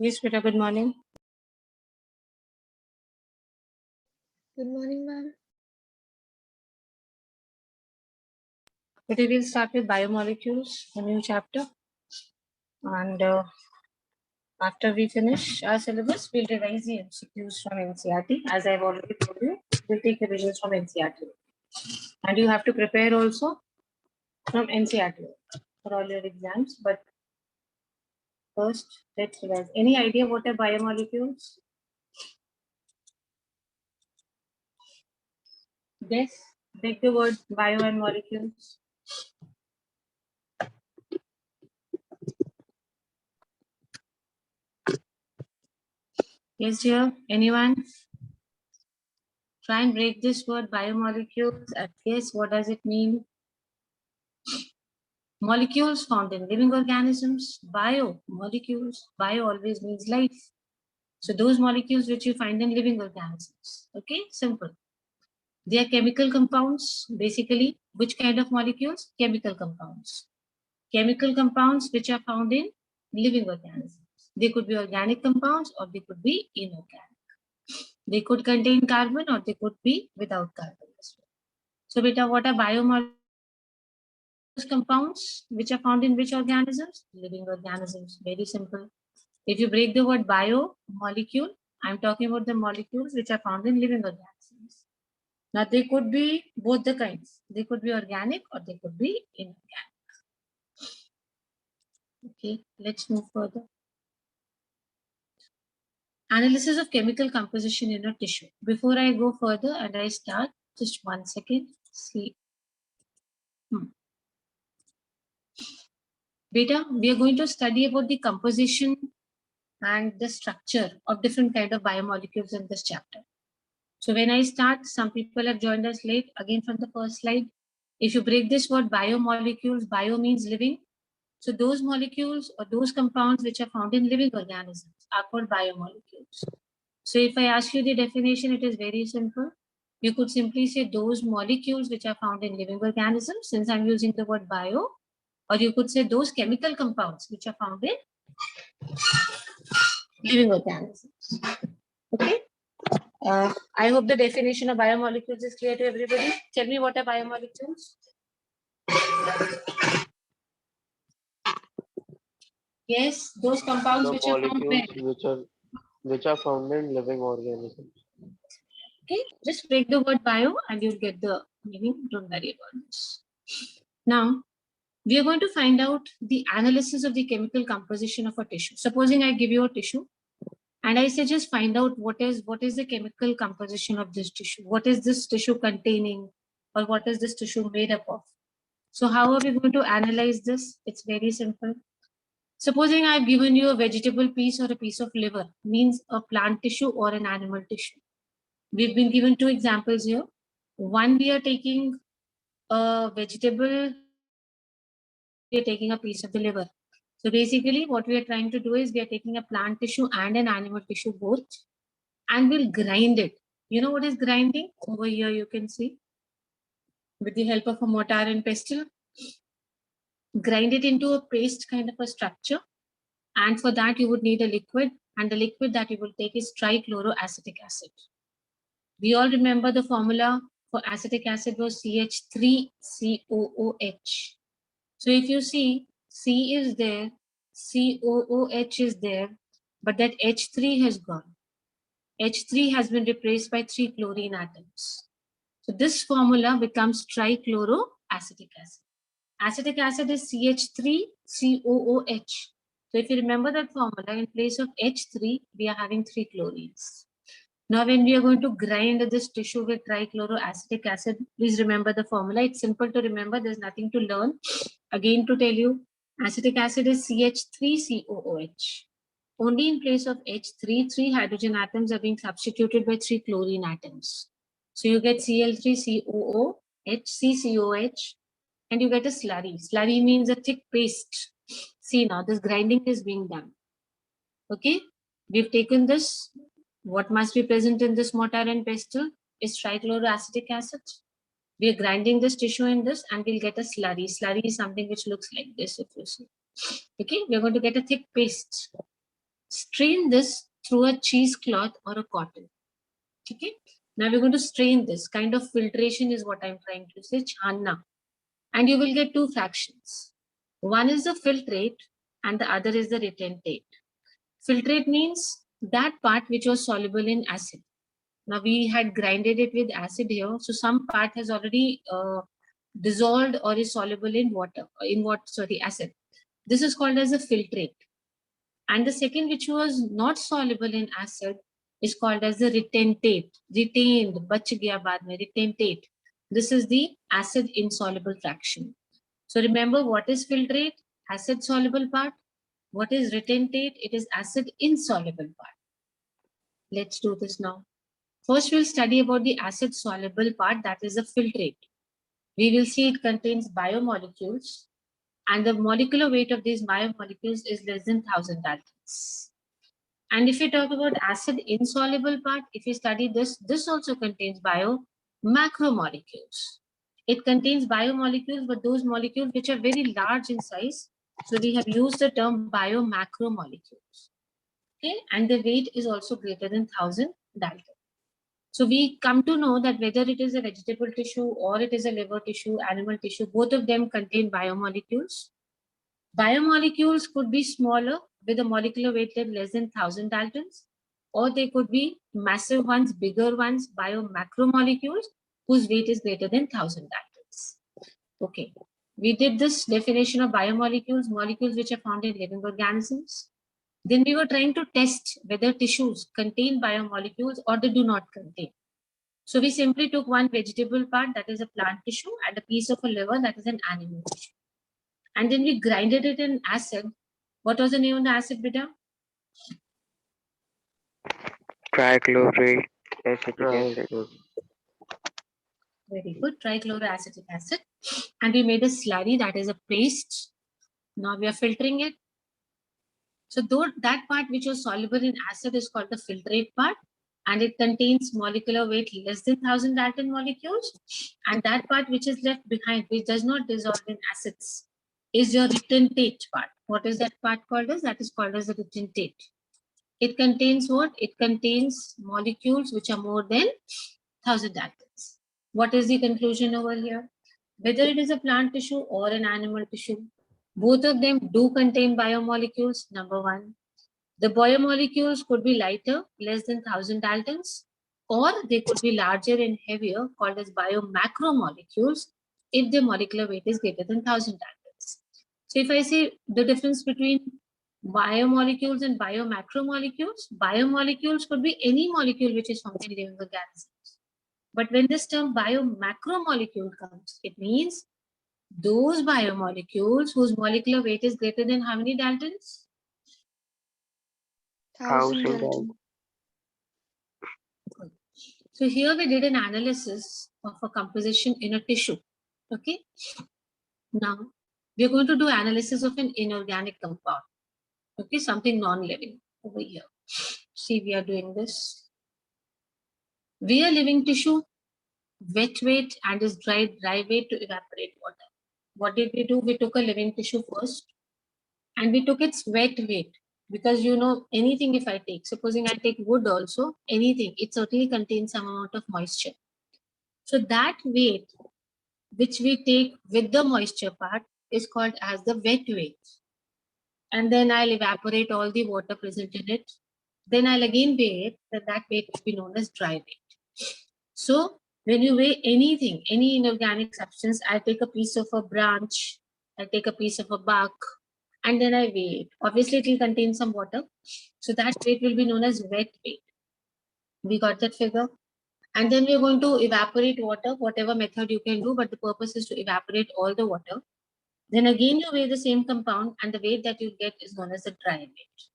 Yes, Peter, good morning. Good morning, ma'am. Today we'll start with biomolecules, a new chapter. And after we finish our syllabus, we'll revise the MCQs from NCERT. As I've already told you, we'll take revisions from NCERT. And you have to prepare also from NCERT for all your exams. But first, let's revise. Any idea what are biomolecules? Yes, take the word bio and molecules. Yes, dear. Anyone? Try and break this word biomolecules. Guess what does it mean? Molecules found in living organisms, biomolecules. Bio always means life. So those molecules which you find in living organisms. Okay, simple. They are chemical compounds. Basically, which kind of molecules? Chemical compounds. Chemical compounds which are found in living organisms. They could be organic compounds or they could be inorganic. They could contain carbon or they could be without carbon as well. So beta, what are biomolecules? Compounds which are found in which organisms? Living organisms. Very simple. If you break the word bio molecule, I'm talking about the molecules which are found in living organisms. Now they could be both the kinds. They could be organic or they could be inorganic. Okay, let's move further. Analysis of chemical composition in a tissue. Before I go further and I start, just 1 second. See. Beta, we are going to study about the composition and the structure of different kind of biomolecules in this chapter. So when I start, some people have joined us late. Again, from the first slide, if you break this word biomolecules, bio means living. So those molecules or those compounds which are found in living organisms are called biomolecules. So if I ask you the definition, it is very simple. You could simply say those molecules which are found in living organisms, since I'm using the word bio, or you could say those chemical compounds which are found in living organisms. Okay. I hope the definition of biomolecules is clear to everybody. Tell me what are biomolecules? Yes, those compounds The which are found where? which are found in living organisms. Okay, just break the word bio and you'll get the meaning. Don't worry about this. Now, we are going to find out the analysis of the chemical composition of a tissue. Supposing I give you a tissue and I say just find out what is the chemical composition of this tissue. What is this tissue containing, or what is this tissue made up of? So how are we going to analyze this? It's very simple. Supposing I've given you a vegetable piece or a piece of liver, means a plant tissue or an animal tissue. We've been given two examples here. One, we are taking a vegetable, we are taking a piece of the liver. So basically what we are trying to do is we are taking a plant tissue and an animal tissue both, and we'll grind it. You know what is grinding? Over here you can see, with the help of a mortar and pestle, grind it into a paste kind of a structure. And for that you would need a liquid, and the liquid that you will take is trichloroacetic acid. We all remember the formula for acetic acid was CH3COOH. So if you see, C is there, COOH is there, but that H3 has gone. H3 has been replaced by 3 chlorine atoms. So this formula becomes trichloroacetic acid. Acetic acid is CH3COOH. So if you remember that formula, in place of H3, we are having 3 chlorines. Now, when we are going to grind this tissue with trichloroacetic acid, please remember the formula. It's simple to remember. There's nothing to learn. Again, to tell you, acetic acid is CH3COOH. Only in place of H3, 3 hydrogen atoms are being substituted by 3 chlorine atoms. So you get Cl3COOH, CCOH, and you get a slurry. Slurry means a thick paste. See now, this grinding is being done. Okay, we've taken this. What must be present in this mortar and pestle is trichloroacetic acid. We are grinding this tissue in this and we'll get a slurry. Slurry is something which looks like this, if you see. Okay, we're going to get a thick paste. strain this through a cheesecloth or a cotton. Okay. Now we're going to strain this. Kind of filtration is what I'm trying to say, channa. And you will get two fractions. One is the filtrate and the other is the retentate. Filtrate means that part which was soluble in acid. Now we had grinded it with acid here. So some part has already dissolved or is soluble in water, acid. This is called as a filtrate. And the second, which was not soluble in acid, is called as the retentate. Retained, bach gaya baad mein, retentate. This is the acid insoluble fraction. So remember, what is filtrate? Acid soluble part. What is retentate? It is acid insoluble part. Let's do this now. First, we'll study about the acid soluble part, that is the filtrate. We will see it contains biomolecules, and the molecular weight of these biomolecules is less than 1000 daltons. And if we talk about acid insoluble part, if we study this, this also contains macromolecules. It contains biomolecules, but those molecules which are very large in size. So we have used the term biomacromolecules. Okay, and the weight is also greater than 1000 daltons. So we come to know that whether it is a vegetable tissue or it is a liver tissue, animal tissue, both of them contain biomolecules. Biomolecules could be smaller with a molecular weight less than 1000 daltons, or they could be massive ones, bigger ones, biomacromolecules whose weight is greater than 1000 daltons. Okay, we did this definition of biomolecules, molecules which are found in living organisms. Then we were trying to test whether tissues contain biomolecules or they do not contain. So we simply took one vegetable part, that is a plant tissue, and a piece of a liver, that is an animal tissue. And then we grinded it in acid. What was the name of the acid, beta? Trichloroacetic acid. Very good, trichloroacetic acid. And we made a slurry, that is a paste. Now we are filtering it. So that part which was soluble in acid is called the filtrate part, and it contains molecular weight less than 1000 dalton molecules. And that part which is left behind, which does not dissolve in acids, is your retentate part. What is that part called as? That is called as the retentate. It contains what? It contains molecules which are more than 1000 daltons. What is the conclusion over here? Whether it is a plant tissue or an animal tissue, both of them do contain biomolecules, number one. The biomolecules could be lighter, less than 1000 daltons, or they could be larger and heavier, called as biomacromolecules, if the molecular weight is greater than 1000 daltons. So if I say the difference between biomolecules and biomacromolecules, biomolecules could be any molecule which is found in living organisms. But when this term biomacromolecule comes, it means those biomolecules whose molecular weight is greater than how many daltons? 1000 1000 dalton. Good. So here we did an analysis of a composition in a tissue. Okay. Now we are going to do analysis of an inorganic compound. Okay, something non-living over here. See, we are doing this. We are living tissue, wet weight and is dry weight to evaporate water. What did we do? We took a living tissue first and we took its wet weight, because you know anything if I take, supposing I take wood also, anything, it certainly contains some amount of moisture. So that weight which we take with the moisture part is called as the wet weight. And then I'll evaporate all the water present in it. Then I'll again weigh it, that weight will be known as dry weight. So when you weigh anything, any inorganic substance, I take a piece of a branch, I take a piece of a bark, and then I weigh it. Obviously, it will contain some water. So that weight will be known as wet weight. We got that figure? And then we're going to evaporate water, whatever method you can do, but the purpose is to evaporate all the water. Then again, you weigh the same compound, and the weight that you get is known as the dry weight.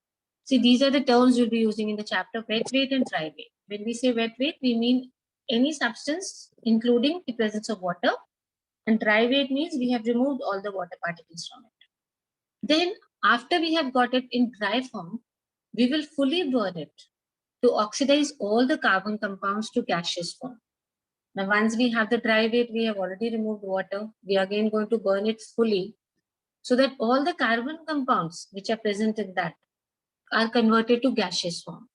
See, these are the terms you'll be using in the chapter, wet weight and dry weight. When we say wet weight, we mean any substance, including the presence of water. And dry weight means we have removed all the water particles from it. Then, after we have got it in dry form, we will fully burn it to oxidize all the carbon compounds to gaseous form. Now, once we have the dry weight, we have already removed water. We are again going to burn it fully so that all the carbon compounds which are present in that are converted to gaseous form.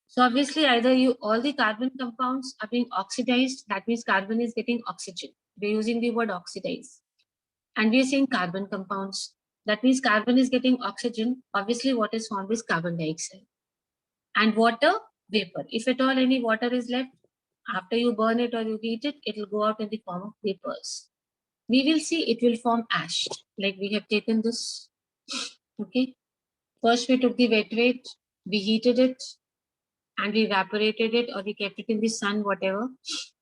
So obviously either all the carbon compounds are being oxidized, that means carbon is getting oxygen. We're using the word oxidize. And we're saying carbon compounds. That means carbon is getting oxygen. Obviously what is formed is carbon dioxide. And water, vapor. If at all any water is left, after you burn it or you heat it, it will go out in the form of vapors. We will see it will form ash, like we have taken this. Okay. First we took the wet weight, we heated it, and we evaporated it or we kept it in the sun, whatever.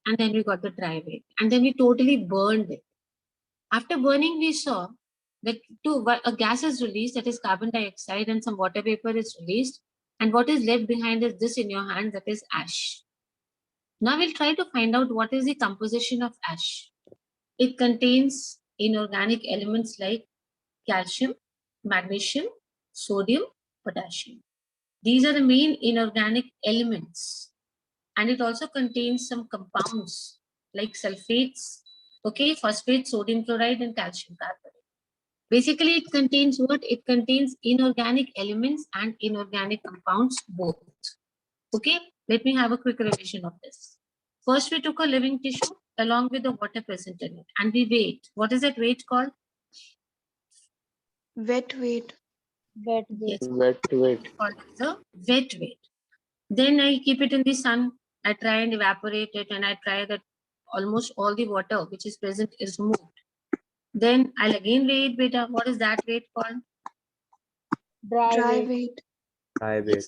And then we got the dry weight. And then we totally burned it. After burning, we saw that a gas is released, that is carbon dioxide, and some water vapor is released. And what is left behind is this in your hand, that is ash. Now we'll try to find out what is the composition of ash. It contains inorganic elements like calcium, magnesium, sodium, potassium. These are the main inorganic elements. And it also contains some compounds like sulfates, okay, phosphate, sodium chloride, and calcium carbonate. Basically, it contains what? It contains inorganic elements and inorganic compounds both. Okay, let me have a quick revision of this. First, we took a living tissue along with the water present in it, and we weighed. What is that weight called? Wet weight. Yes, Wet weight. called as a wet weight. Then I keep it in the sun. I try and evaporate it, and I try that almost all the water which is present is removed. Then I'll again weigh it, beta. What is that weight called? Dry weight. Dry weight. Yes,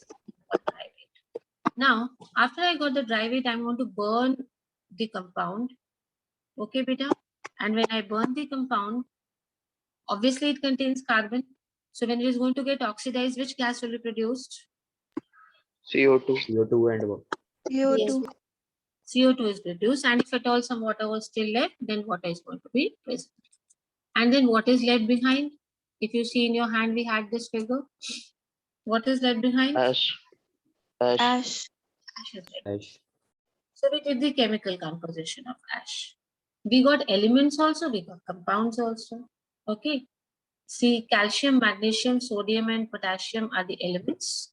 dry weight. Now, after I got the dry weight, I'm going to burn the compound. Okay, beta. And when I burn the compound, obviously it contains carbon. So when it is going to get oxidized, which gas will be produced? CO2. CO2 and what? CO2. CO2 is produced, and if at all some water was still left, then water is going to be present. And then what is left behind? If you see in your hand, we had this figure. What is left behind? Ash. Ash. Ash. Ash is left. Ash. So we did the chemical composition of ash. We got elements also, we got compounds also. Okay. See, calcium, magnesium, sodium, and potassium are the elements.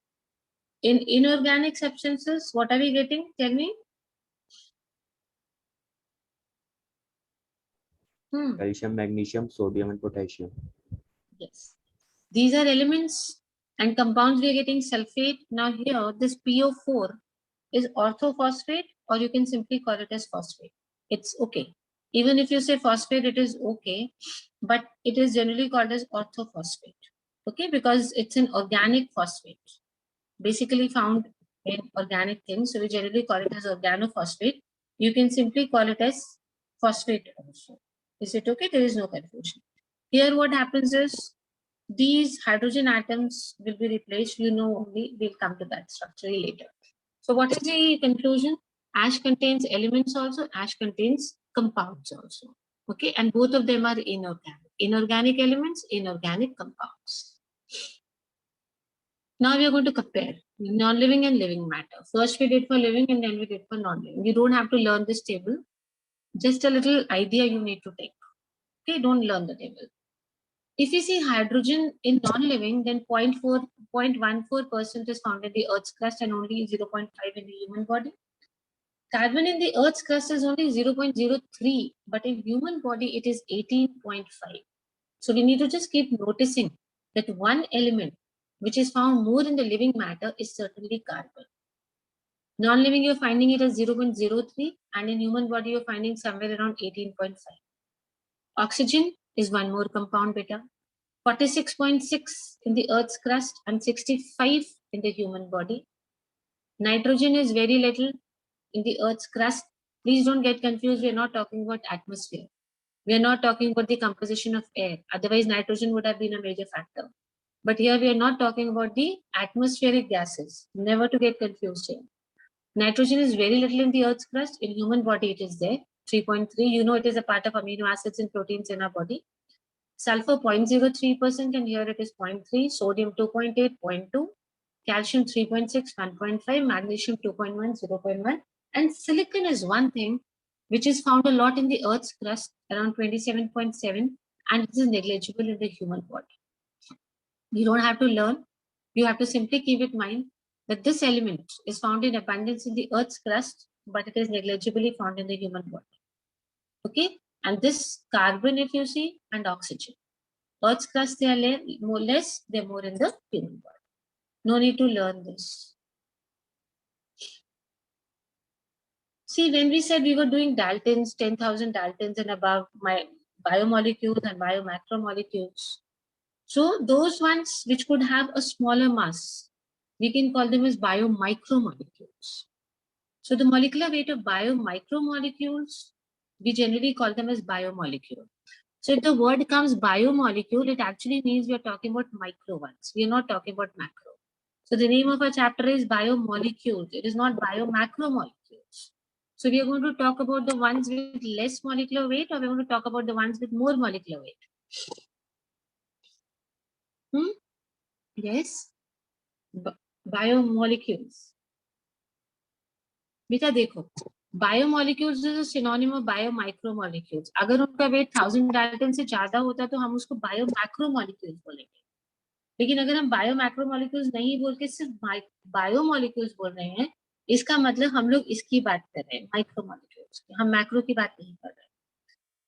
In inorganic substances, what are we getting? Tell me. Calcium, magnesium, sodium, and potassium. Yes. These are elements, and compounds we are getting sulfate. Now here, this PO4 is orthophosphate, or you can simply call it as phosphate. It's okay. Even if you say phosphate, it is okay, but it is generally called as orthophosphate. Okay, because it's an organic phosphate, basically found in organic things. So we generally call it as organophosphate. You can simply call it as phosphate also. Is it okay? There is no confusion. Here what happens is these hydrogen atoms will be replaced. You know, only we'll come to that structurally later. So what is the conclusion? Ash contains elements also, ash contains compounds also. Okay, and both of them are inorganic. Inorganic elements, inorganic compounds. Now we are going to compare non-living and living matter. First we did for living and then we did for non-living. You don't have to learn this table. Just a little idea you need to take. Okay, don't learn the table. If you see hydrogen in non-living, then 0.14% is found in the Earth's crust and only 0.5 in the human body. Carbon in the Earth's crust is only 0.03, but in human body it is 18.5. So we need to just keep noticing that one element which is found more in the living matter is certainly carbon. Non-living, you're finding it as 0.03, and in human body you're finding somewhere around 18.5. Oxygen is one more compound, beta. 46.6 in the Earth's crust and 65 in the human body. Nitrogen is very little in the Earth's crust. Please don't get confused. We are not talking about atmosphere. We are not talking about the composition of air. Otherwise, nitrogen would have been a major factor. But here we are not talking about the atmospheric gases. Never to get confused here. Nitrogen is very little in the Earth's crust. In human body, it is there. 3.3. You know it is a part of amino acids and proteins in our body. Sulfur 0.03%, and here it is 0.3. Sodium 2.8, 0.2. Calcium 3.6, 1.5. Magnesium 2.1, 0.1. And silicon is one thing which is found a lot in the Earth's crust, around 27.7, and it is negligible in the human body. You don't have to learn. You have to simply keep in mind that this element is found in abundance in the Earth's crust, but it is negligibly found in the human body. Okay, and this carbon, if you see, and oxygen. Earth's crust, they are more less, they're more in the human body. No need to learn this. See, when we said we were doing Daltons, 10,000 Daltons and above, my biomolecules and biomacromolecules. So those ones which could have a smaller mass, we can call them as biomicromolecules. So the molecular weight of biomicromolecules, we generally call them as biomolecule. So if the word comes biomolecule, it actually means we are talking about micro ones. We are not talking about macro. So the name of our chapter is biomolecules. It is not biomacromolecules. So we are going to talk about the ones with less molecular weight, or we're going to talk about the ones with more molecular weight. Yes, biomolecules. बेटा देखो, biomolecules is a synonym of biomicromolecules. अगर उनका wait 1000 Dalton से ज्यादा होता तो हम उसको बायोमैक्रोमोलिक्यूल्स बोलेंगे. लेकिन अगर हम बायोमैक्रोमोलिक्यूल्स नहीं बोल के सिर्फ बायोमोलिक्यूल्स बोल रहे हैं, इसका मतलब हम लोग इसकी बात कर रहे हैं, माइक्रोमोलिक्यूल्स. हम मैक्रो की बात नहीं कर रहे.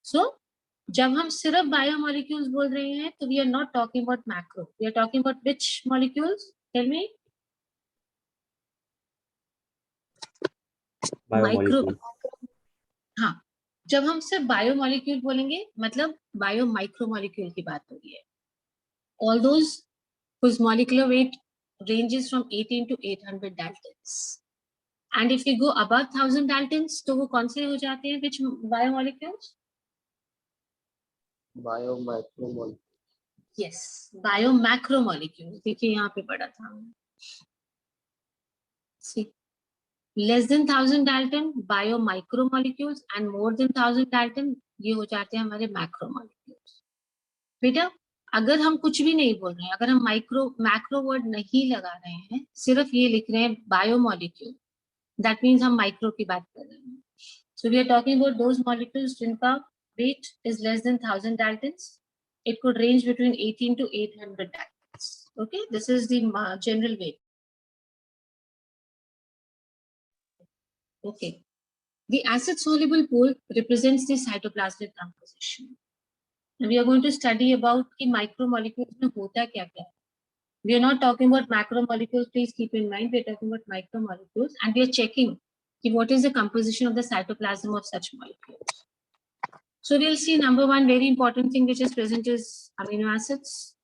सो जब हम सिर्फ बायोमोलिक्यूल्स बोल रहे हैं तो we are not talking about macro. We are talking about which molecules? Tell me. Micro. हाँ, जब हम सिर्फ बायोमोलिक्यूल बोलेंगे मतलब बायो माइक्रोमोलिक्यूल की बात हो रही है. All those whose molecular weight ranges from 18 to 800 daltons. And if we go above 1000 daltons, तो वो कौन से हो जाते हैं? Which biomolecules? Biomacromolecules. Yes, biomacromolecules. देखिए यहाँ पे पढ़ा था. See, less than 1000 dalton biomicromolecules and more than 1000 dalton ये हो जाते हैं हमारे macromolecules. बेटा अगर हम कुछ भी नहीं बोल रहे हैं, अगर हम मैक्रो वर्ड नहीं लगा रहे हैं, सिर्फ ये लिख रहे हैं बायोमोलिक्यूल, दैट मीन्स हम माइक्रो की बात कर रहे हैं. So we are talking about those molecules जिनका weight is less than 1000 daltons. It could range between 18 to 800 daltons. Okay, this is the general weight. Okay, the acid soluble pool represents the cytoplasmic composition. And we are going to study about कि micromolecules में होता क्या क्या. We are not talking about macromolecules. Please keep in mind we are talking about micromolecules, and we are checking what is the composition of the cytoplasm of such molecules. So we'll see number one very important thing which is present is amino acids.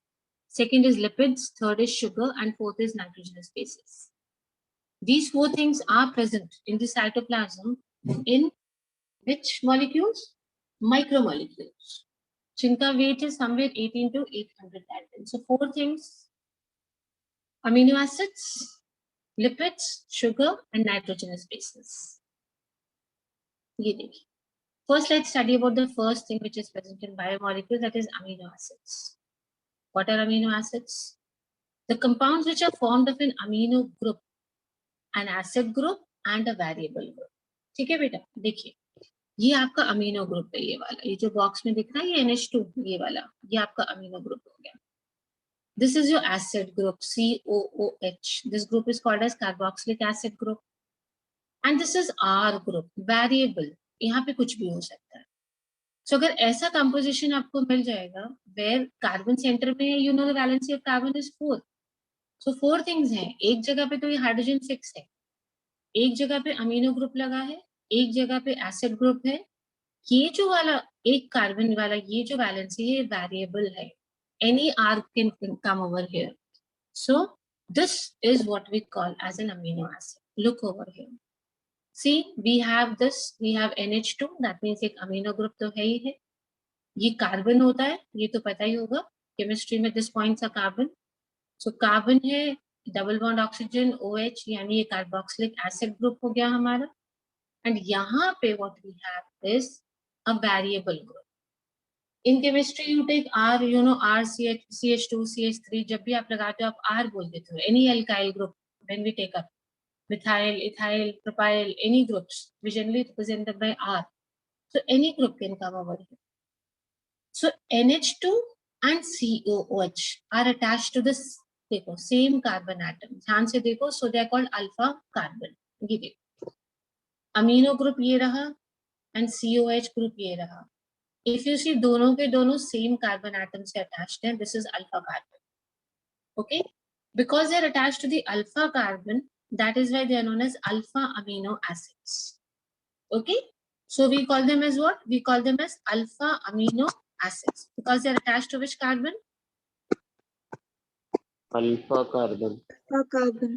Second is lipids. Third is sugar, and fourth is nitrogenous bases. These four things are present in the cytoplasm in which molecules? Micromolecules. Chinka weight is somewhere 18 to 800 daltons. So four things: amino acids, lipids, sugar, and nitrogenous bases. First, let's study about the first thing which is present in biomolecules, that is amino acids. What are amino acids? The compounds which are formed of an amino group, an acid group, and a variable group. ठीक है बेटा, देखिए ये आपका amino group है, ये वाला, ये जो बॉक्स में दिख रहा है ये NH2, ये वाला, ये आपका अमीनो ग्रुप हो गया. This is your acid group, COOH. This group is called as carboxylic acid group. And this is R group, variable. यहाँ पे कुछ भी हो सकता है. So अगर ऐसा composition आपको मिल जाएगा, where carbon center में है, you know the valency of carbon is 4. So 4 things हैं. एक जगह पे तो ये hydrogen 6 है, एक जगह पे अमीनो ग्रुप लगा है, एक जगह पे एसिड ग्रुप है. ये जो वाला एक कार्बन वाला ये जो वैलेंसी है वेरिएबल है. Any R can come over here. So this is what we call as an amino acid. Look over here. See, we have this, we have NH2, that means एक amino group तो है ही है. ये carbon होता है, ये तो पता ही होगा केमिस्ट्री में. This points are carbon. So carbon है, डबल बॉन्ड ऑक्सीजन OH, यानी ये कार्बोक्सिलिक एसिड ग्रुप हो गया हमारा. एंड यहाँ पे what we have is a variable group. In chemistry you take R, you know R, CH2, CH3, जब भी आप लगाते हो आप R बोल देते हो. Any alkyl group when we take up methyl, ethyl, propyl, any groups we generally represented by R. So any group can come over here. So NH2 and COOH are attached to this देखो same carbon atom, ध्यान से देखो, so they are called alpha carbon. ये देखो amino group ये रहा and COH group ये रहा। इफ यू सी दोनों के दोनों सेम कार्बन एटम से अटैच्ड हैं, this is alpha carbon. Okay, because they are attached to the alpha carbon, that is why they are known as alpha amino acids. Okay, so we call them as what? We call them as alpha amino acids because they are attached to which carbon? Alpha carbon. Carbon.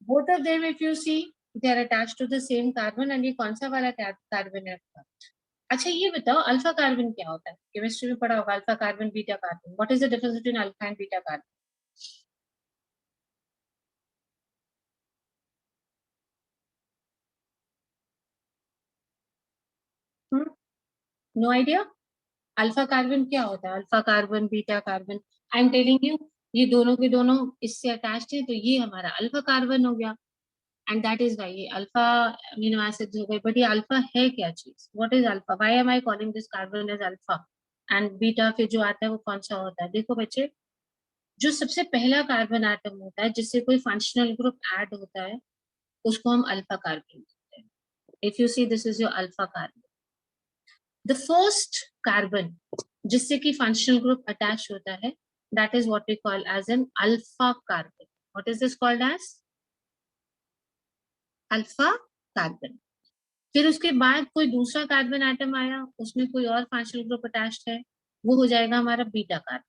Both of them, if you see, they are attached to the same carbon and ये कौन सा वाला carbon है आपका? अच्छा ये बताओ alpha carbon क्या होता है? केमिस्ट्री में पढ़ा होगा alpha carbon beta carbon. What is the difference between alpha and beta carbon? No idea? Alpha carbon क्या होता है? Alpha carbon beta carbon, I am telling you ये दोनों के दोनों इससे अटैच्ड है तो ये हमारा अल्फा कार्बन हो गया एंड दैट इज व्हाई ये अल्फा अमीनो एसिड्स हो गए। बट ये अल्फा है क्या चीज? What is alpha? Why am I calling this carbon as alpha and beta फिर जो आता है वो कौन सा होता है? देखो बच्चे, जो सबसे पहला कार्बन एटम होता है जिससे कोई फंक्शनल ग्रुप ऐड होता है उसको हम अल्फा कार्बन कहते हैं। If you see this is your alpha carbon. The first carbon जिससे कि फंक्शनल ग्रुप अटैच होता है that is what we call as an alpha carbon. What is this called as? Alpha carbon. फिर उसके बाद कोई दूसरा कार्बन एटम आया उसमें कोई और फंक्शनल ग्रुप अटैच्ड है, वो हो जाएगा हमारा बीटा कार्बन।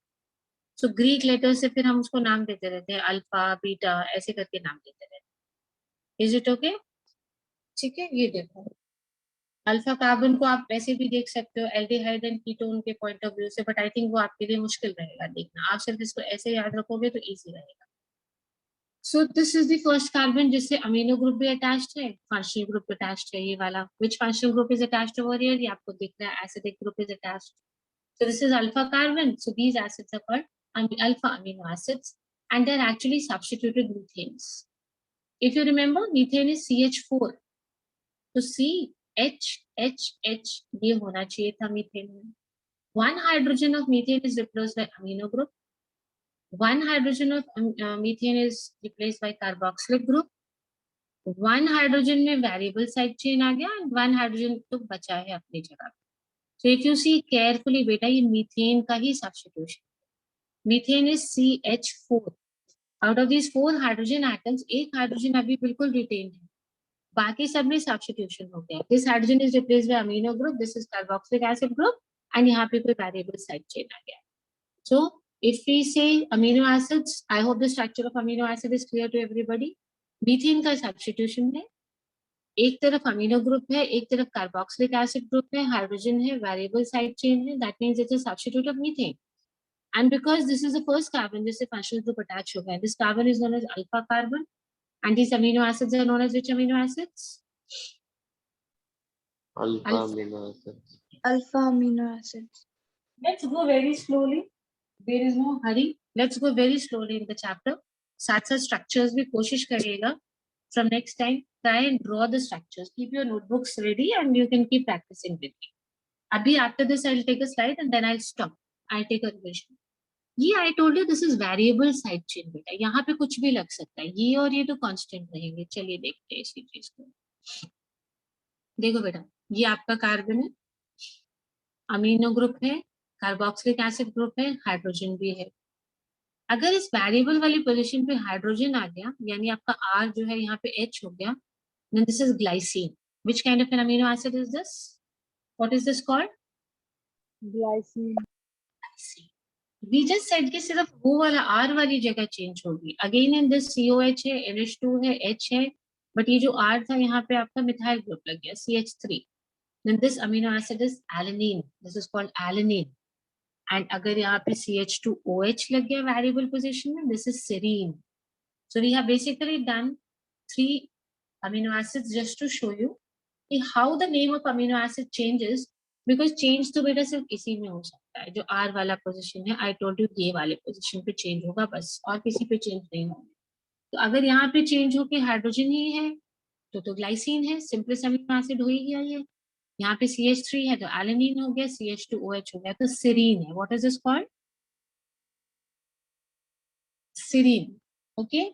सो ग्रीक लेटर से फिर हम उसको नाम देते रहते हैं, अल्फा बीटा ऐसे करके नाम देते रहते हैं। Is it okay? ठीक है, ये देखो अल्फा कार्बन को आप वैसे भी देख सकते हो एल्डिहाइड एंड कीटोन के पॉइंट ऑफ व्यू से, बट आई थिंक वो आपके लिए मुश्किल रहेगा देखना। आप सिर्फ इसको ऐसे याद रखोगे तो इजी रहेगा। So this is the first carbon जिससे अमीनो ग्रुप भी अटैच्ड है, फंक्शनल ग्रुप अटैच्ड है ये वाला। Which functional group is attached over here? ये आपको दिख रहा है acidic group is attached. So this is alpha carbon. So these acids are called alpha amino acids and they're actually substituted methanes. If you remember, methane is CH4. तो CH ये होना चाहिए था मीथेन में। One hydrogen of methane is replaced by amino group. One hydrogen of methane is replaced by carboxylic group. One hydrogen में variable side chain आ गया and one hydrogen तो बचा है अपनी जगह। So if you see carefully बेटा ये methane का ही substitution। Methane is CH4. Out of these 4 hydrogen atoms, एक हाइड्रोजन अभी बिल्कुल retained है, बाकी सब में सब्स्टिट्यूशन हो गया। This hydrogen is replaced by amino group, this is carboxylic acid group and यहाँ पे कोई वेरिएबल साइड चेन आ गया। So if we say amino acids, I hope the structure of amino acid is clear to everybody. Methane का substitution है, एक तरफ amino group है, एक तरफ कार्बोक्सिलिक एसिड ग्रुप है, हाइड्रोजन है, वेरिएबल साइड चेन है, that means it's a substitute of methane. And because this is the first carbon जिससे फंक्शनल ग्रुप अटैच हो गया, this carbon is known as alpha carbon and these amino acids are known as which amino acids? Alpha amino acids. Alpha amino acids. Let's go very slowly. There is no hurry. Let's go very slowly in the chapter. साथ साथ structures भी कोशिश करिएगा. From next time, try and draw the structures. Keep your notebooks ready and you can keep practicing with me. अभी after this, I'll take a slide and then I'll stop. I'll take a revision. ये I told you this is variable side chain बेटा, यहाँ पे कुछ भी लग सकता है, ये और ये तो कांस्टेंट रहेंगे। चलिए देखते हैं इसी चीज को। देखो बेटा ये आपका कार्बन है, अमीनो ग्रुप है, कार्बोक्सिलिक एसिड ग्रुप है, हाइड्रोजन भी है। अगर इस वेरिएबल वाली पोजीशन पे हाइड्रोजन आ गया यानी आपका R जो है यहाँ पे H हो गया, then this is glycine. Which kind of an amino acid is this? What is this called? Glycine. Glycine. We just said कि सिर्फ वो वाला R वाली जगह चेंज होगी। अगेन इन दिस COH है, NH2 है, H है, बट ये जो R था यहाँ पे आपका मिथाइल ग्रुप लग गया CH3. Then this amino acid is alanine. This is called alanine. And अगर यहाँ पे CH2OH लग गया variable position में, this is serine. So we have basically done 3 amino acids just to show you how the name of amino acid changes. Because change तो बेटा सिर्फ इसी में हो सकता है, जो आर वाला पोजीशन है, आई टोल्ड यू ये वाले पोजीशन पे चेंज होगा बस, और किसी पे चेंज नहीं होगा। तो अगर यहाँ पे चेंज होके हाइड्रोजन ही है तो ग्लाइसिन है, सिंपलेस्ट अमीनो एसिड हो ही गया ये। यहाँ पे CH3 है तो एलेनिन हो गया, CH2OH हो गया तो सेरीन है। What is this called? serine. Okay.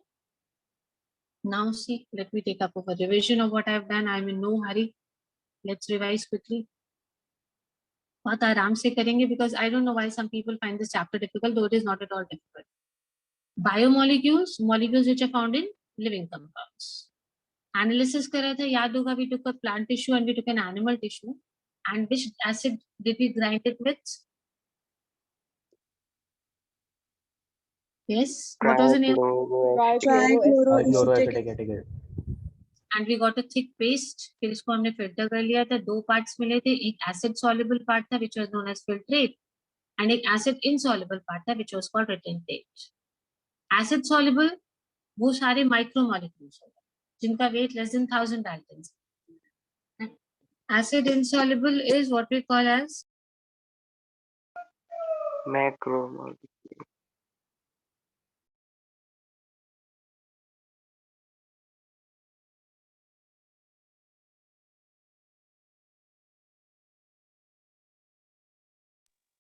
Now see, let me take up a revision of what I've done. I'm in no hurry. Let's revise quickly. बहुत आराम से करेंगे because I don't know why some people find this chapter difficult, though it is not at all difficult. Biomolecules, molecules which are found in living compounds. Analysis कर रहे थे, याद होगा, we took a plant tissue and we took an animal tissue, and which acid did we grind it with? Yes, what was the name? Trichloroacetic. And we got a thick paste. फिर इसको हमने filter कर लिया था. दो parts मिले थे, एक acid soluble part था which was known as filtrate, and एक acid insoluble part था which was called retentate. Acid soluble वो सारे micromolecules होगा जिनका weight less than 1000 Daltons. Acid insoluble is what we call as Macromolecule.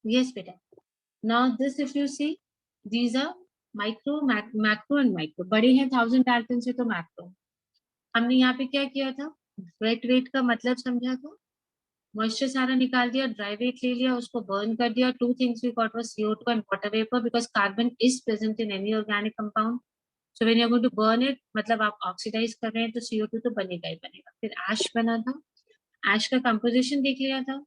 yes beta. Now this if you see, these are macro and micro. बड़े हैं 1000 Dalton से तो macro. हमने यहाँ पे क्या किया था? वेट वेट का मतलब समझा था. मॉइस्चर सारा निकाल दिया, ड्राई वेट ले लिया, उसको बर्न कर दिया. Two things we got was CO2 and water vapor because carbon is present in any organic compound. So when you are going to burn it, मतलब आप ऑक्सीडाइज कर रहे हैं तो CO2 तो बनेगा ही बनेगा. फिर ऐश बना था. ऐश का कंपोजिशन देख लिया था.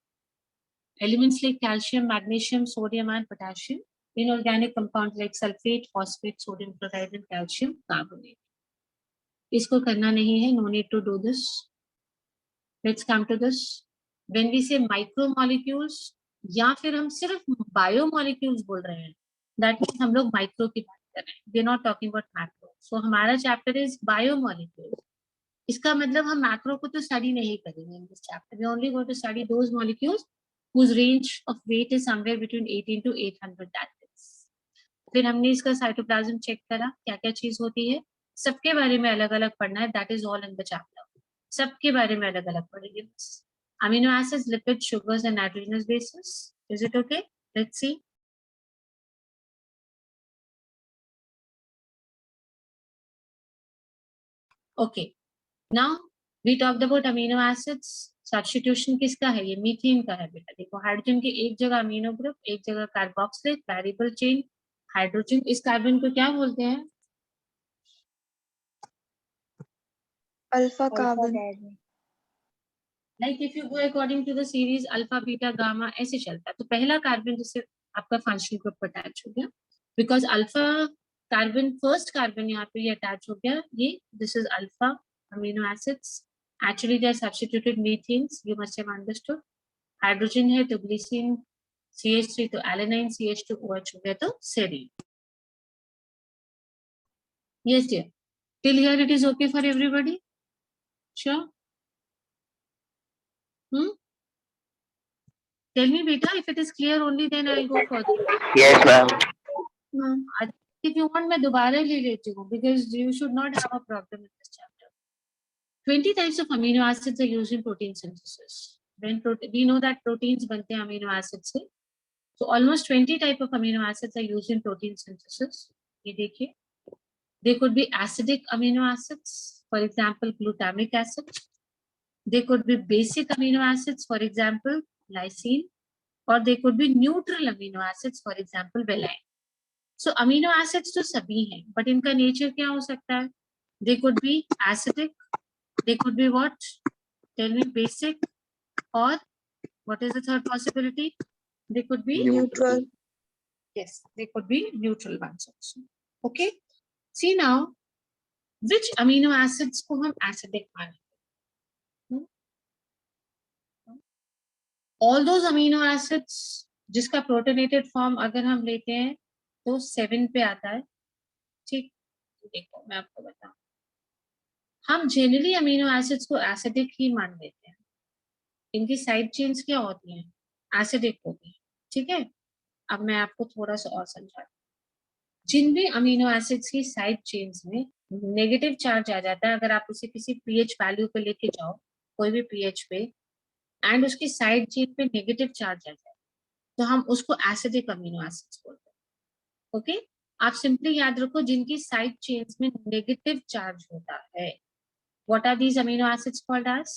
Elements like calcium, magnesium, sodium and potassium. Inorganic compound like sulphate, phosphate, sodium chloride and calcium carbonate. इसको करना नहीं है, no need to do this. Let's come to this. When we say micromolecules या फिर हम सिर्फ बायोमोलिक्यूल्स बोल रहे हैं, that means हम लोग माइक्रो की बात कर रहे हैं. We are not talking about macro. So हमारा चैप्टर is biomolecules. इसका मतलब हम मैक्रो को तो स्टडी नहीं करेंगे in this chapter. We only going to study those molecules whose range of weight is somewhere between 18 to 800 Daltons. फिर हमने इसका साइटोप्लाज्म चेक करा, क्या क्या चीज होती है, सबके बारे में अलग अलग पढ़ना है. That is all in the chapter. सबके बारे में अलग अलग पढ़ेंगे. Amino acids, lipids, sugars, and nitrogenous bases. Is it okay? Let's see. Okay. Now we talked about amino acids. Substitution किसका है? ये मीथेन का है बेटा. देखो हाइड्रोजन के एक जगह अमीनो ग्रुप, एक जगह कार्बोक्सिलेट, वेरिएबल चेन. हाइड्रोजन, इस कार्बन को क्या बोलते हैं? Alpha carbon. Like if you go according to the series alpha, beta, gamma ऐसे चलता है. तो पहला कार्बन जिससे आपका फंक्शनल ग्रुप अटैच हो गया, because alpha carbon, first carbon यहाँ पे ये अटैच हो गया. ये this is alpha amino acids. Actually they are substituted methanes, you must have understood. Hydrogen है तो ग्लिसिन, CH3 तो एलेनाइन, CH2OH हो गया तो serine. Yes dear. Till here it is okay for everybody? Sure. Tell me beta, if it is clear only then I'll go further. Yes, ma'am. Ma'am. If you want मैं दोबारा ले लेती हूँ because you should not have a problem in this chapter. 20 types of amino acids are used in protein synthesis. When we know that proteins बनते हैं amino acids से, so almost 20 type of amino acids are used in protein synthesis. ये देखिए, they could be acidic amino acids, for example glutamic acid. They could be basic amino acids, for example lysine, or they could be neutral amino acids, for example valine. So amino acids तो सभी हैं, but इनका nature क्या हो सकता है? They could be acidic, they could be what? Tell me, basic, or what is the third possibility? They could be Neutral. Yes, they could be neutral ones also. Okay. See now, which amino acids को हम acidic मानेंगे? All those amino acids जिसका protonated form अगर हम लेते हैं तो 7 पे आता है. ठीक, देखो मैं आपको बताऊं, हम जनरली अमीनो एसिड्स को एसिडिक ही मान लेते हैं. इनकी साइड चेन्स क्या होती हैं? एसिडिक होती हैं. ठीक है, अब मैं आपको थोड़ा सा और समझाती हूँ. जिन भी अमीनो एसिड्स की साइड चेन्स में नेगेटिव चार्ज आ जाता है, अगर आप उसे किसी पीएच वैल्यू पे लेके जाओ, कोई भी पीएच पे, एंड उसकी साइड चेन पे नेगेटिव चार्ज आ जाए, तो हम उसको एसिडिक अमीनो एसिड्स बोलते हैं. ओके, आप सिंपली याद रखो जिनकी साइड चेन्स में नेगेटिव चार्ज होता है, what are these amino acids called as?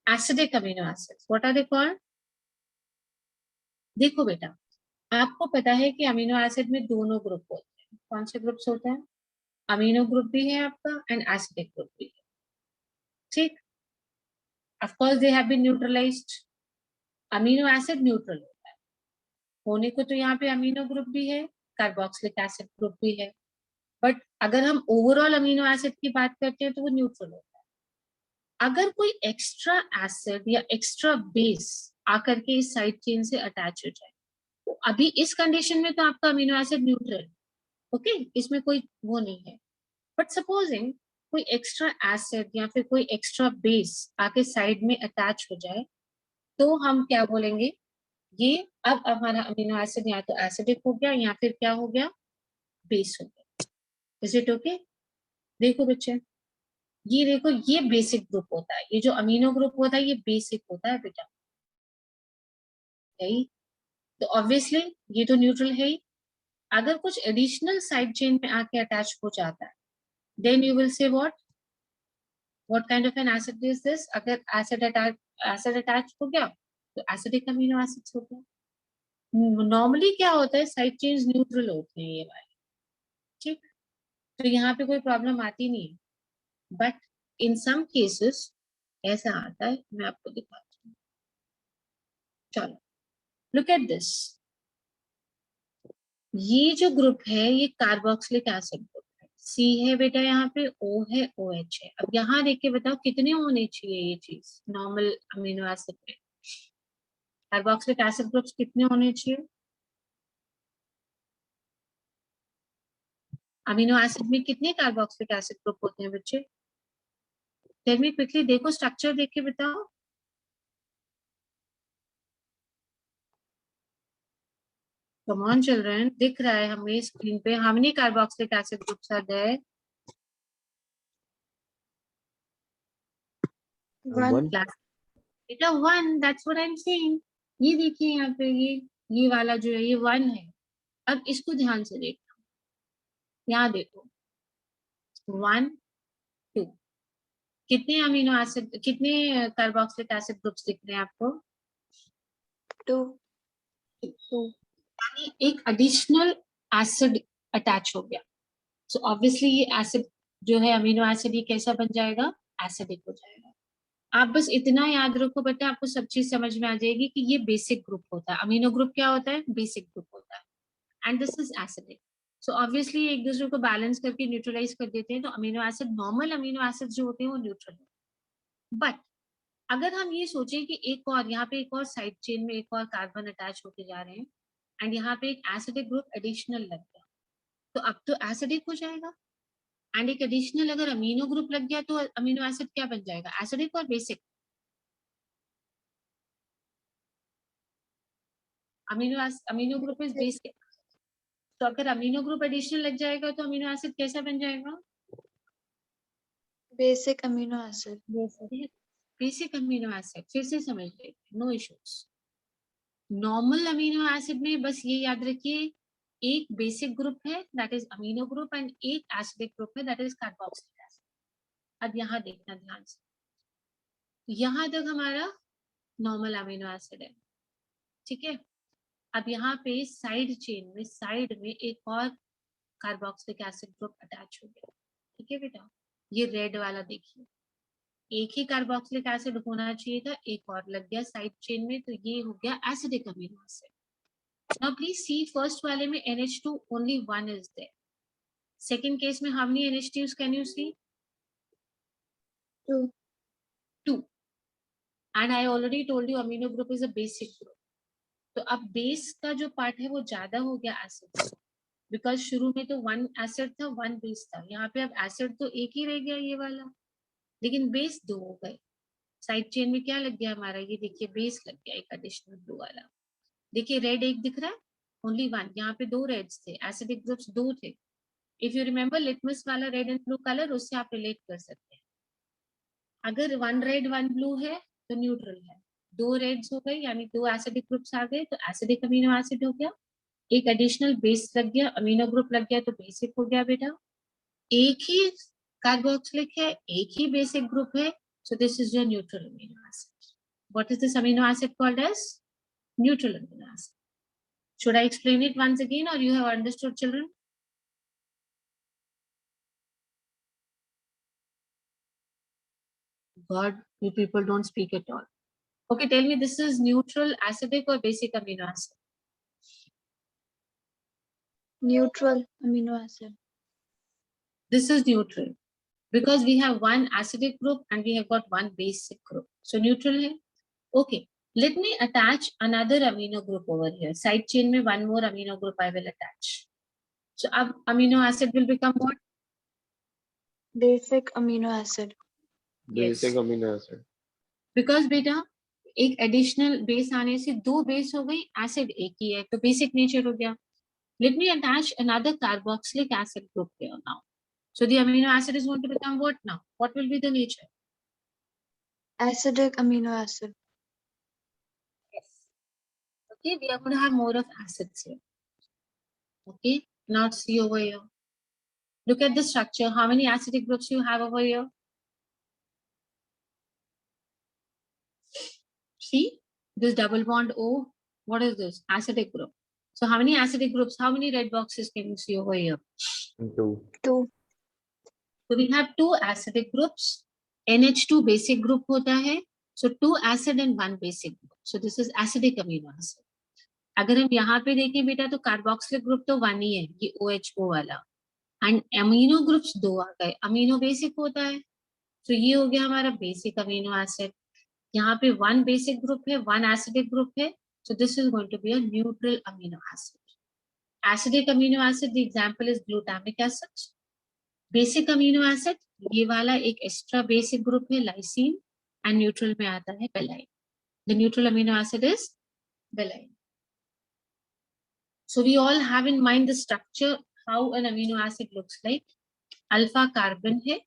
Acidic amino acids, what are they called? देखो बेटा, आपको पता है कि अमीनो एसिड में दोनों ग्रुप होते हैं। कौन से ग्रुप्स होते हैं? अमीनो ग्रुप भी है आपका एंड एसिडिक ग्रुप भी है, ठीक? Of course they have been neutralised. Amino acid neutral होता है, होने को तो यहाँ पे अमीनो ग्रुप भी है, कार्बोक्सिलिक एसिड ग्रुप भी है, बट अगर हम ओवरऑल अमीनो एसिड की बात करते हैं तो वो न्यूट्रल होता है। अगर कोई एक्स्ट्रा एसिड या एक्स्ट्रा बेस आकर के इस साइड चेन से अटैच हो जाए, तो अभी इस कंडीशन में तो आपका अमीनो एसिड न्यूट्रल, ओके, इसमें कोई वो नहीं है। बट सपोजिंग कोई एक्स्ट्रा एसिड या फिर कोई एक्स्ट्रा बेस आके साइड में अटैच हो जाए, तो हम क्या बोलेंगे? ये अब हमारा अमीनो एसिड या तो एसिडिक हो गया या फिर क्या हो गया? बेस हो गया। Is it okay? देखो बच्चे, ये देखो, ये बेसिक ग्रुप होता है, ये जो अमीनो ग्रुप होता है ये बेसिक होता है बेटा, यही तो ऑब्वियसली ये तो न्यूट्रल है ही। अगर कुछ एडिशनल साइड चेन में आके अटैच हो जाता है, then you will say what kind of an acid is this? अगर एसिड अटैच हो गया तो एसिडिक अमीनो एसिड्स हो गया। नॉर्मली क्या होता है, साइड चेन्स न्यूट्रल होते हैं ये वाले, ठीक? तो यहाँ पे कोई प्रॉब्लम आती नहीं है, बट इन सम केसेस ऐसा आता है, मैं आपको दिखाती हूँ। चलो लुक एट दिस, ये जो ग्रुप है ये कार्बोक्सिलिक एसिड ग्रुप है, सी है बेटा, यहाँ पे O है, OH है। अब यहाँ देख के बताओ कितने होने चाहिए ये चीज नॉर्मल अमीनो एसिड में? कार्बोक्सिलिक एसिड ग्रुप्स कितने होने चाहिए? अमीनो एसिड में कितने कार्बोक्सिलिक एसिड ग्रुप होते हैं बच्चे? टेल मी क्विकली, देखो स्ट्रक्चर देख के बताओ। कम ऑन चिल्ड्रन, दिख रहा है हमें स्क्रीन पे, how many carboxylic acid groups are there? One. बेटा 1, that's what I am saying. ये देखिए यहाँ पे, ये वाला जो है ये 1 है। अब इसको ध्यान से देखना, यहाँ देखो 1 2, कितने अमीनो एसिड, कितने कार्बोक्सिलिक एसिड ग्रुप्स दिख रहे हैं आपको? 2. यानी एक एडिशनल एसिड अटैच हो गया, सो ऑब्वियसली ये एसिड जो है अमीनो एसिड ये कैसा बन जाएगा? एसिडिक हो जाएगा। आप बस इतना याद रखो बेटा, आपको सब चीज समझ में आ जाएगी कि ये बेसिक ग्रुप होता है। अमीनो ग्रुप क्या होता है? बेसिक ग्रुप होता है, and this is acidic. So obviously एक दूसरे को बैलेंस करके न्यूट्रलाइज कर देते हैं, तो amino acid, normal amino acid जो होते हैं वो न्यूट्रल होते हैं। बट अगर हम ये सोचें कि एक और यहाँ पे एक और साइड चेन में एक और कार्बन अटैच होके जा रहे हैं एंड यहाँ पे एक एसिडिक ग्रुप एडिशनल लग गया, तो अब तो एसिडिक हो जाएगा। एंड एक एडिशनल अगर अमीनो ग्रुप लग गया तो अमीनो एसिड क्या बन जाएगा? एसिडिक और basic? Amino group is basic, तो अगर अमीनो ग्रुप एडिशनल लग जाएगा तो अमीनो एसिड कैसा बन जाएगा? Basic amino acid. Basic amino acid. फिर से समझ लेते, no issues. Normal amino acid में बस ये याद रखिए, एक बेसिक ग्रुप है that is amino group and एक एसिडिक ग्रुप है दैट इज कार्बोक्सिलिक एसिड। अब यहाँ देखना ध्यान से, यहाँ तक हमारा नॉर्मल अमीनो एसिड है, ठीक है? अब यहाँ पे साइड चेन में, साइड में एक और कार्बोक्सिलिक एसिड ग्रुप अटैच हो गया, ठीक है बेटा? ये रेड वाला देखिए, एक ही कार्बोक्सिलिक एसिड होना चाहिए था, एक और लग गया साइड चेन में, तो ये हो गया acidic amino acid. Now please see, first वाले में NH2 only 1 is there. Second case में how many NH2s can you see? 2. 2, and I already told you amino group is a basic group. तो अब बेस का जो part है वो ज्यादा हो गया एसिड से, बिकॉज शुरू में तो 1 एसिड था 1 बेस था, यहाँ पे अब एसिड तो एक ही रह गया ये वाला, लेकिन बेस 2 हो गए। साइड चेन में क्या लग गया हमारा? ये देखिए बेस लग गया एक एडिशनल ब्लू वाला। देखिए रेड एक दिख रहा है, ओनली 1, यहाँ पे 2 रेड्स थे, एसिडिक ग्रुप्स 2 थे। इफ यू रिमेम्बर लिटमस वाला रेड एंड ब्लू कलर, उससे आप रिलेट कर सकते हैं। अगर 1 रेड 1 ब्लू है तो न्यूट्रल है, दो रेड्स हो गए यानी दो एसिडिक ग्रुप्स आ गए तो एसिडिक अमीनो एसिड हो गया, एक एडिशनल बेस लग गया, अमीनो ग्रुप लग गया तो बेसिक हो गया बेटा। एक ही कार्बोक्सिलिक है, एक ही बेसिक ग्रुप है, so this is your neutral amino acid. What is this amino acid called as? Neutral amino acid. Should I explain it once again or you have understood, children? God, you people don't speak at all. Okay, tell me, this is neutral, acidic or basic amino acid? Neutral amino acid. This is neutral because we have one acidic group and we have got one basic group. So neutral hai. Okay, let me attach another amino group over here. Side chain mein one more amino group I will attach. So ab amino acid will become what? Basic amino acid. Basic Yes. amino acid. Because बेटा एक additional base आने से दो base हो गई, acid एक ही है तो बेसिक नेचर हो गया. Let me attach another carboxylic acid group here now. So the amino acid is going to become what now? What will be the nature? Acidic amino acid. Yes. Okay, we are going to have more of acids here. Okay, now see over here. Look at the structure. How many acidic groups you have over here? See, this double bond O, what is this? Acidic group. So how many acidic groups, how many red boxes can you see over here? 2. 2. So we have two acidic groups. NH2 basic group hota hai. So 2 acid and 1 basic group. So this is acidic amino acid. अगर हम यहाँ पे देखें बेटा तो carboxylic group तो 1 ही है, ये OHO वाला, एंड अमीनो ग्रुप्स 2 आ गए. अमीनो बेसिक होता है तो ये हो गया हमारा बेसिक अमीनो एसिड. यहाँ पे 1 बेसिक ग्रुप है, 1 एसिडिक ग्रुप है, so this is going to be a neutral amino acid. Acidic amino acid, the example is glutamic acid. Basic amino acid, ये वाला एक extra basic group है lysine, and neutral में आता है valine. The neutral amino acid is valine. So we all have in mind the structure, how an amino acid looks like. Alpha carbon है,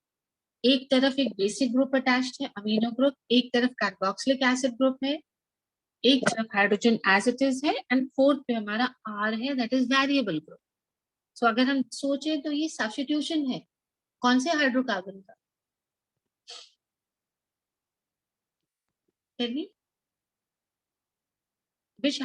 एक तरफ एक बेसिक ग्रुप अटैच्ड है amino group, एक तरफ कार्बोक्सिलिक एसिड ग्रुप है, एक तरफ हाइड्रोजन एज इट इज है, एंड फोर्थ पे हमारा R है, दैट इज वेरिएबल ग्रुप. सो अगर हम सोचे तो ये सब्स्टिट्यूशन है कौन से हाइड्रोकार्बन का? Tell me, which